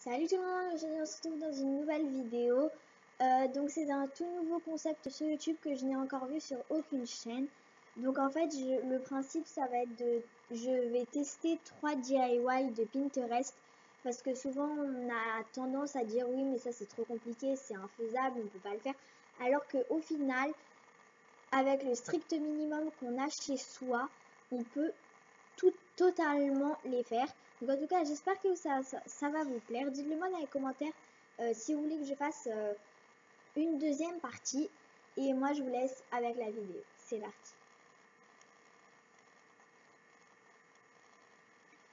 Salut tout le monde, aujourd'hui on se retrouve dans une nouvelle vidéo. Donc c'est un tout nouveau concept sur YouTube que je n'ai encore vu sur aucune chaîne. Donc en fait le principe ça va être je vais tester 3 DIY de Pinterest. Parce que souvent on a tendance à dire oui mais ça c'est trop compliqué, c'est infaisable, on ne peut pas le faire. Alors qu'au final, avec le strict minimum qu'on a chez soi, on peut totalement les faire. Donc en tout cas j'espère que ça va vous plaire. Dites-le moi dans les commentaires si vous voulez que je fasse une deuxième partie. Et moi je vous laisse avec la vidéo. C'est parti.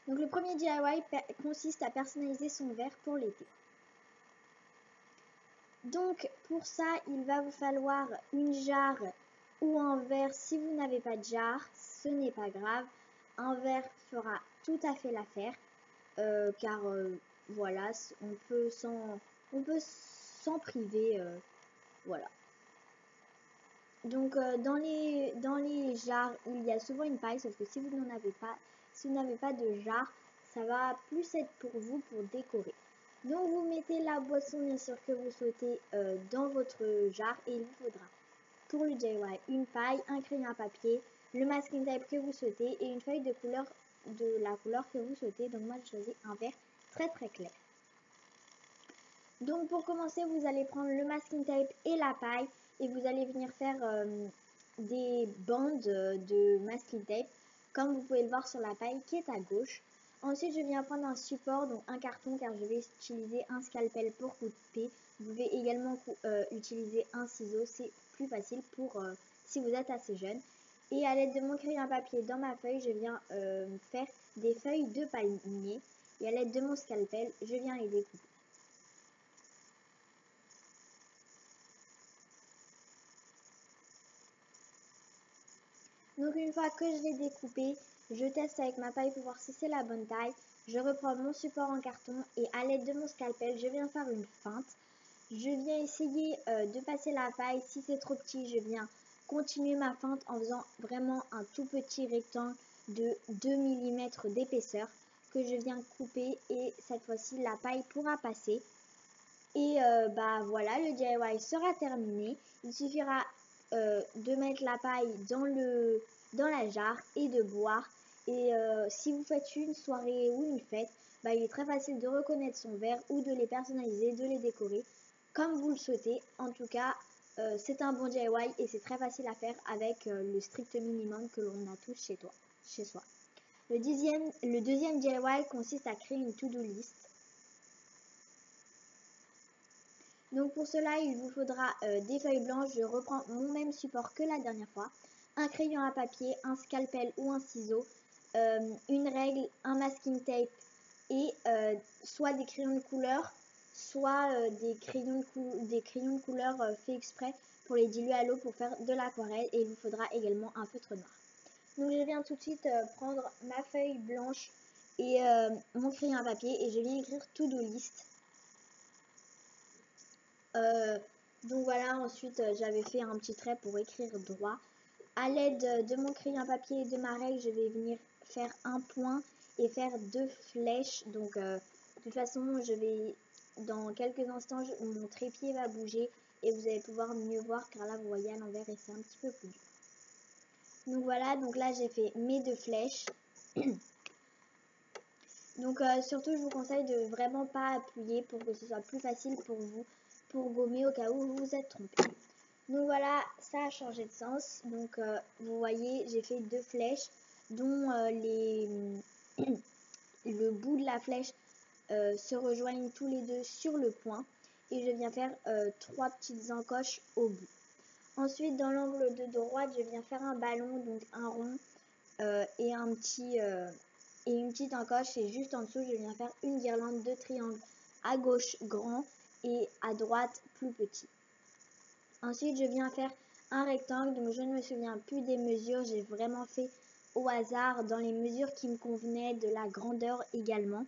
Donc le premier DIY consiste à personnaliser son verre pour l'été. Donc pour ça il va vous falloir une jarre ou un verre. Si vous n'avez pas de jarre, ce n'est pas grave. Un verre fera tout à fait l'affaire. Car voilà, on peut s'en priver, voilà. Donc dans les jarres, il y a souvent une paille, sauf que si vous n'avez pas de jarre, ça va plus être pour vous pour décorer. Donc vous mettez la boisson bien sûr que vous souhaitez dans votre jarre et il vous faudra pour le DIY une paille, un crayon à papier, le masking tape que vous souhaitez et une feuille de la couleur que vous souhaitez. Donc moi j'ai choisi un vert très clair. Donc pour commencer vous allez prendre le masking tape et la paille et vous allez venir faire des bandes de masking tape comme vous pouvez le voir sur la paille qui est à gauche. Ensuite je viens prendre un support, donc un carton, car je vais utiliser un scalpel pour couper. Vous pouvez également utiliser un ciseau, c'est plus facile pour si vous êtes assez jeune. Et à l'aide de mon crayon à papier dans ma feuille, je viens faire des feuilles de palmier. Et à l'aide de mon scalpel, je viens les découper. Donc une fois que je l'ai découpé, je teste avec ma paille pour voir si c'est la bonne taille. Je reprends mon support en carton et à l'aide de mon scalpel, je viens faire une feinte. Je viens essayer de passer la paille. Si c'est trop petit, je viens continuer ma feinte en faisant vraiment un tout petit rectangle de 2 mm d'épaisseur que je viens couper et cette fois-ci la paille pourra passer. Et bah voilà, le DIY sera terminé. Il suffira de mettre la paille dans la jarre et de boire. Et si vous faites une soirée ou une fête, bah, il est très facile de reconnaître son verre ou de les personnaliser, de les décorer comme vous le souhaitez. En tout cas, c'est un bon DIY et c'est très facile à faire avec le strict minimum que l'on a tous chez soi. Le deuxième DIY consiste à créer une to-do list. Donc pour cela, il vous faudra des feuilles blanches. Je reprends mon même support que la dernière fois. Un crayon à papier, un scalpel ou un ciseau, une règle, un masking tape et soit des crayons de couleur, soit des crayons de couleur faits exprès pour les diluer à l'eau pour faire de l'aquarelle. Et il vous faudra également un feutre noir. Donc je viens tout de suite prendre ma feuille blanche et mon crayon à papier et je viens écrire to-do list. Donc voilà, ensuite j'avais fait un petit trait pour écrire droit. À l'aide de mon crayon à papier et de ma règle, je vais venir faire un point et faire 2 flèches. Donc de toute façon, dans quelques instants, mon trépied va bouger et vous allez pouvoir mieux voir car là vous voyez à l'envers et c'est un petit peu plus dur. Donc voilà, donc là j'ai fait mes 2 flèches. Donc surtout je vous conseille de vraiment pas appuyer pour que ce soit plus facile pour vous pour gommer au cas où vous vous êtes trompé. Donc voilà, ça a changé de sens. Donc vous voyez, j'ai fait 2 flèches dont le bout de la flèche se rejoignent tous les deux sur le point. Et je viens faire 3 petites encoches au bout. Ensuite, dans l'angle de droite, je viens faire un ballon, donc un rond et une petite encoche. Et juste en dessous, je viens faire une guirlande de triangles. À gauche, grand et à droite, plus petit. Ensuite, je viens faire un rectangle, donc je ne me souviens plus des mesures, j'ai vraiment fait au hasard dans les mesures qui me convenaient, de la grandeur également.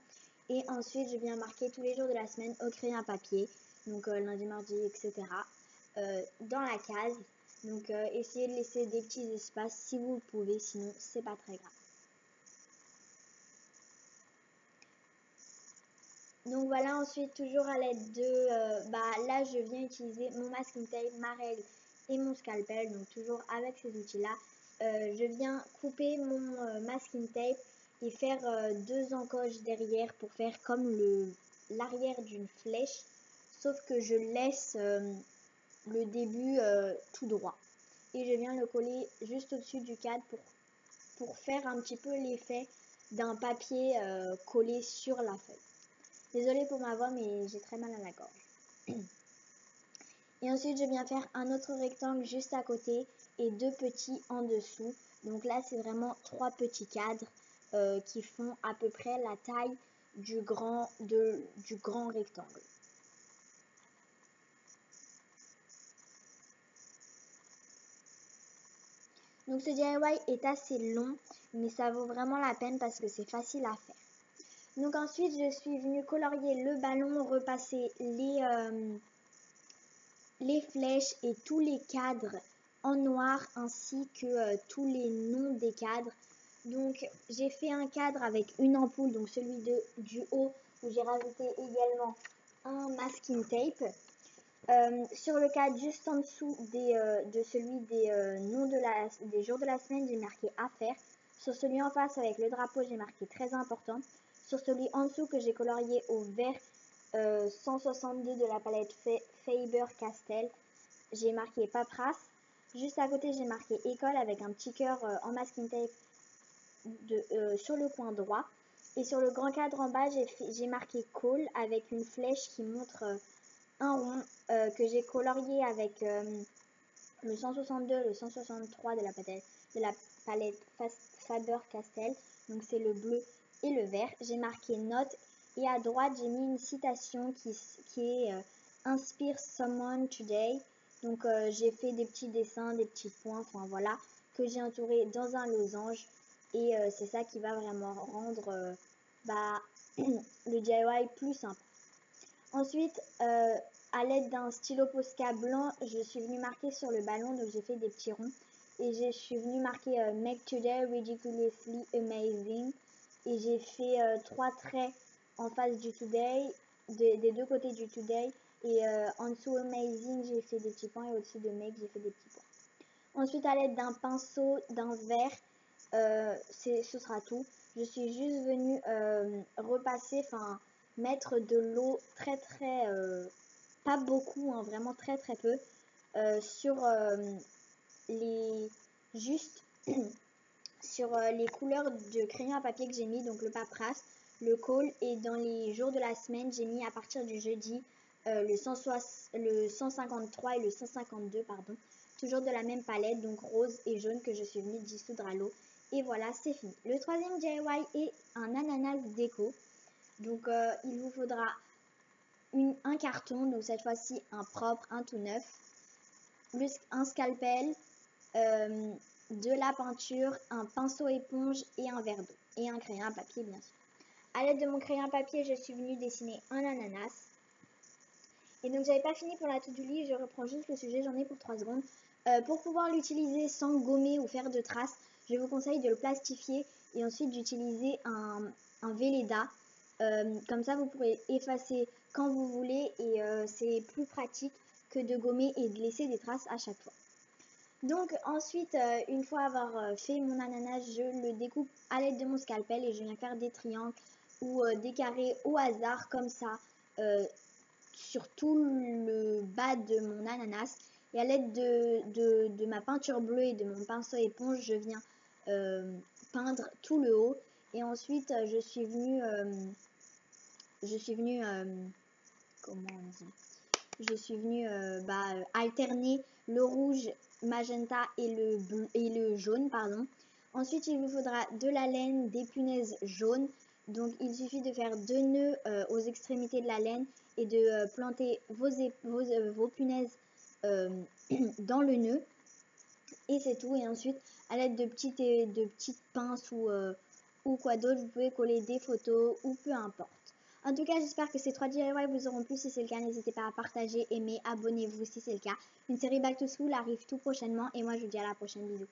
Et ensuite, je viens marquer tous les jours de la semaine au crayon à papier, donc lundi, mardi, etc. Dans la case. Donc essayez de laisser des petits espaces si vous le pouvez, sinon c'est pas très grave. Donc voilà, ensuite toujours à l'aide de, là je viens utiliser mon masking tape, ma règle et mon scalpel, donc toujours avec ces outils-là. Je viens couper mon masking tape et faire deux encoches derrière pour faire comme l'arrière d'une flèche, sauf que je laisse le début tout droit. Et je viens le coller juste au-dessus du cadre pour faire un petit peu l'effet d'un papier collé sur la feuille. Désolée pour ma voix, mais j'ai très mal à la gorge. Et ensuite, je viens faire un autre rectangle juste à côté et deux petits en dessous. Donc là, c'est vraiment trois petits cadres qui font à peu près la taille du grand rectangle. Donc ce DIY est assez long, mais ça vaut vraiment la peine parce que c'est facile à faire. Donc ensuite, je suis venue colorier le ballon, repasser les flèches et tous les cadres en noir ainsi que tous les noms des cadres. Donc j'ai fait un cadre avec une ampoule, donc celui du haut où j'ai rajouté également un masking tape. Sur le cadre juste en dessous de celui des noms des jours de la semaine, j'ai marqué à faire. Sur celui en face avec le drapeau, j'ai marqué très important. Sur celui en dessous que j'ai colorié au vert 162 de la palette Faber-Castell, j'ai marqué paperasse. Juste à côté, j'ai marqué école avec un petit cœur en masking tape sur le coin droit. Et sur le grand cadre en bas, j'ai marqué call avec une flèche qui montre un rond que j'ai colorié avec le 162, le 163 de la palette Faber-Castell. Donc c'est le bleu et le vert. J'ai marqué note et à droite j'ai mis une citation qui est inspire someone today. Donc j'ai fait des petits dessins, des petits points, enfin voilà, que j'ai entouré dans un losange. Et c'est ça qui va vraiment rendre le DIY plus simple. Ensuite, à l'aide d'un stylo Posca blanc, je suis venue marquer sur le ballon, donc j'ai fait des petits ronds. Et je suis venue marquer Make Today Ridiculously Amazing. Et j'ai fait trois traits en face du Today, des deux côtés du Today. Et en dessous Amazing, j'ai fait des petits points. Et au-dessus de Make, j'ai fait des petits points. Ensuite, à l'aide d'un pinceau, d'un verre, ce sera tout. Je suis juste venue repasser, mettre de l'eau très pas beaucoup, hein, vraiment très peu, sur sur les couleurs de crayon à papier que j'ai mis, donc le paperasse, le call, et dans les jours de la semaine, j'ai mis à partir du jeudi le 153 et le 152, pardon, toujours de la même palette, donc rose et jaune que je suis venue dissoudre à l'eau. Et voilà, c'est fini. Le troisième DIY est un ananas déco. Donc il vous faudra un carton, donc cette fois-ci un propre, un tout neuf, un scalpel, de la peinture, un pinceau éponge et un verre d'eau. Et un crayon à papier bien sûr. A l'aide de mon crayon à papier, je suis venue dessiner un ananas. Et donc j'avais pas fini pour la to-do list, je reprends juste le sujet, j'en ai pour 3 secondes. Pour pouvoir l'utiliser sans gommer ou faire de traces, je vous conseille de le plastifier et ensuite d'utiliser un Velleda. Comme ça vous pourrez effacer quand vous voulez et c'est plus pratique que de gommer et de laisser des traces à chaque fois. Donc ensuite, une fois avoir fait mon ananas, je le découpe à l'aide de mon scalpel et je viens faire des triangles ou des carrés au hasard comme ça sur tout le bas de mon ananas. Et à l'aide de ma peinture bleue et de mon pinceau éponge, je viens peindre tout le haut. Et ensuite, je suis venue comment on dit, je suis venue alterner le rouge, magenta et le jaune, pardon. Ensuite, il vous faudra de la laine, des punaises jaunes. Donc, il suffit de faire 2 nœuds aux extrémités de la laine et de planter vos punaises dans le nœud. Et c'est tout. Et ensuite, à l'aide de petites pinces ou quoi d'autre, vous pouvez coller des photos ou peu importe. En tout cas, j'espère que ces 3 DIY vous auront plu. Si c'est le cas, n'hésitez pas à partager, aimer, abonnez-vous si c'est le cas. Une série Back to School arrive tout prochainement et moi je vous dis à la prochaine. Bisous.